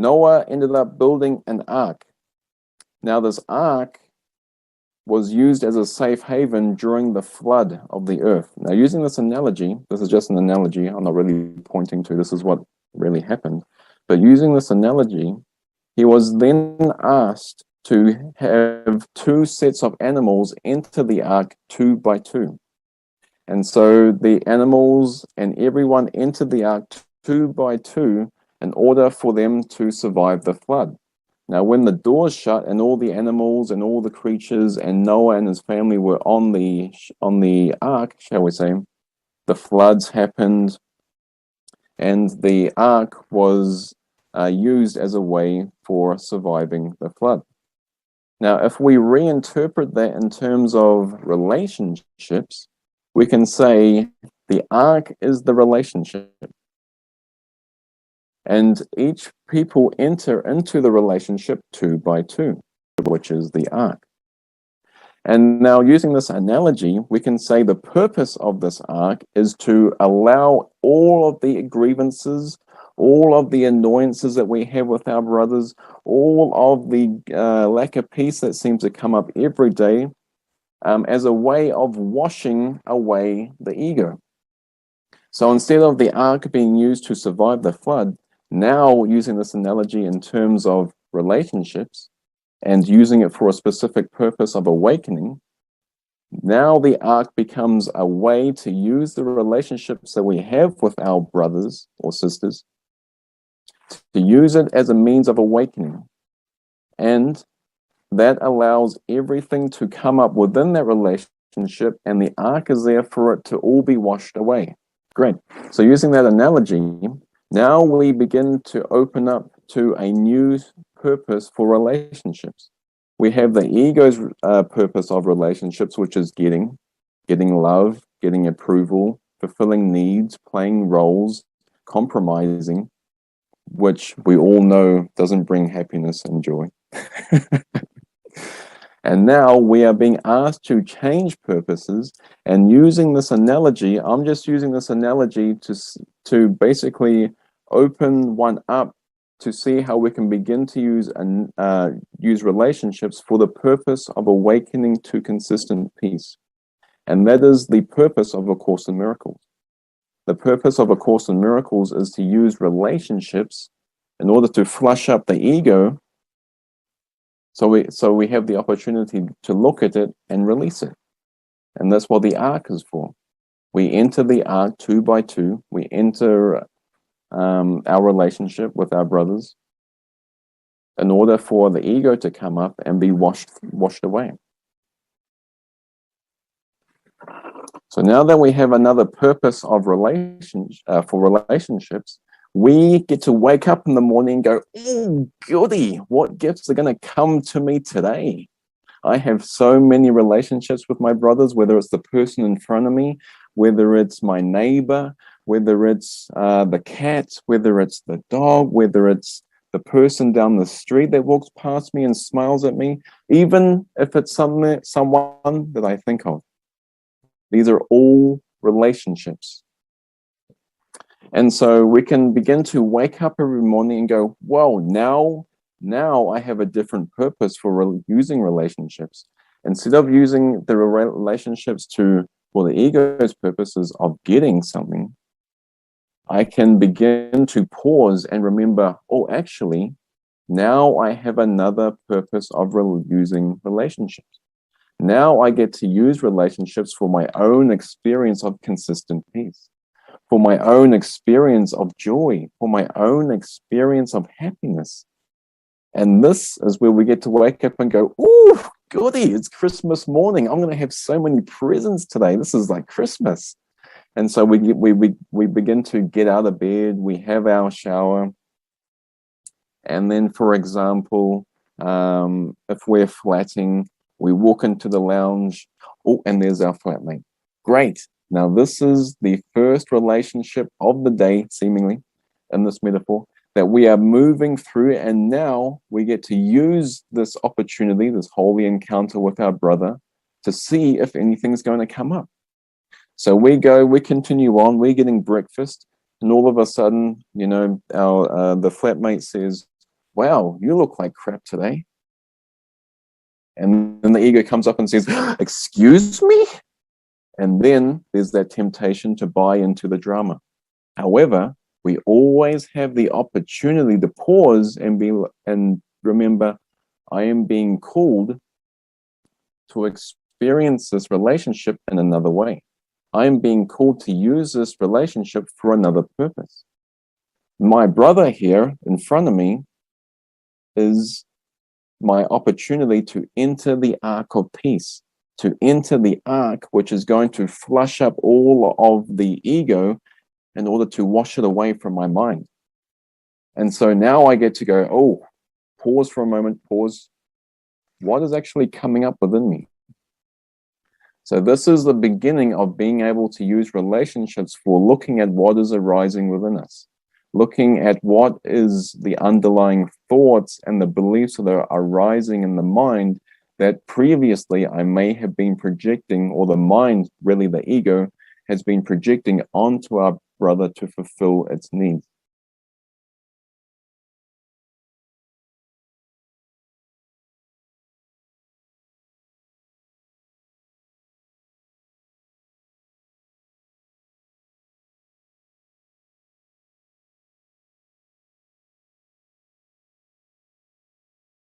Noah ended up building an ark. Now, this ark was used as a safe haven during the flood of the earth. Now, using this analogy, this is just an analogy, I'm not really pointing to this is what really happened, but using this analogy, he was then asked to have 2 sets of animals enter the ark 2 by 2. And so the animals and everyone entered the ark 2 by 2 in order for them to survive the flood. Now, when the doors shut and all the animals and all the creatures and Noah and his family were on the ark, shall we say, the floods happened, and the ark was used as a way for surviving the flood. Now, if we reinterpret that in terms of relationships, we can say the ark is the relationship. And each people enter into the relationship 2 by 2, which is the ark. And now, using this analogy, we can say the purpose of this ark is to allow all of the grievances, all of the annoyances that we have with our brothers, all of the lack of peace that seems to come up every day, as a way of washing away the ego. So instead of the ark being used to survive the flood, now using this analogy in terms of relationships and using it for a specific purpose of awakening, now the ark becomes a way to use the relationships that we have with our brothers or sisters, to use it as a means of awakening. And that allows everything to come up within that relationship, and the ark is there for it to all be washed away. Great. So using that analogy, now we begin to open up to a new purpose for relationships. We have the ego's purpose of relationships, which is getting love, getting approval, fulfilling needs, playing roles, compromising, which we all know doesn't bring happiness and joy. And now we are being asked to change purposes, and using this analogy, I'm just using this analogy to basically open one up to see how we can begin to use relationships for the purpose of awakening to consistent peace. And that is the purpose of A Course in Miracles. The purpose of A Course in Miracles is to use relationships in order to flush up the ego, so we have the opportunity to look at it and release it. And that's what the ark is for. We enter the ark 2 by 2. We enter our relationship with our brothers in order for the ego to come up and be washed away. So now that we have another purpose of for relationships, we get to wake up in the morning and go, oh, goody, what gifts are going to come to me today? I have so many relationships with my brothers, whether it's the person in front of me, whether it's my neighbor, whether it's the cat, whether it's the dog, whether it's the person down the street that walks past me and smiles at me, even if it's someone that I think of. These are all relationships. And so we can begin to wake up every morning and go, well, now I have a different purpose for using relationships. Instead of using the relationships for the ego's purposes of getting something, I can begin to pause and remember, oh, actually, now I have another purpose of using relationships. Now I get to use relationships for my own experience of consistent peace, for my own experience of joy, for my own experience of happiness. And this is where we get to wake up and go, oh, goody, it's Christmas morning. I'm going to have so many presents today. This is like Christmas. And so we begin to get out of bed, we have our shower. And then, for example, if we're flatting, we walk into the lounge. Oh, and there's our flatmate. Great. Now, this is the first relationship of the day, seemingly, in this metaphor, that we are moving through. And now we get to use this opportunity, this holy encounter with our brother, to see if anything's going to come up. So we continue on, we're getting breakfast, and all of a sudden, the flatmate says, wow, you look like crap today. And then the ego comes up and says, excuse me? And then there's that temptation to buy into the drama. However, we always have the opportunity to pause and remember, I am being called to experience this relationship in another way. I am being called to use this relationship for another purpose. My brother here in front of me is my opportunity to enter the ark of peace, to enter the ark which is going to flush up all of the ego in order to wash it away from my mind. And so now I get to go, oh, pause for a moment, pause. What is actually coming up within me? So this is the beginning of being able to use relationships for looking at what is arising within us, looking at what is the underlying thoughts and the beliefs that are arising in the mind that previously I may have been projecting, or the mind, really the ego, has been projecting onto our brother to fulfill its needs.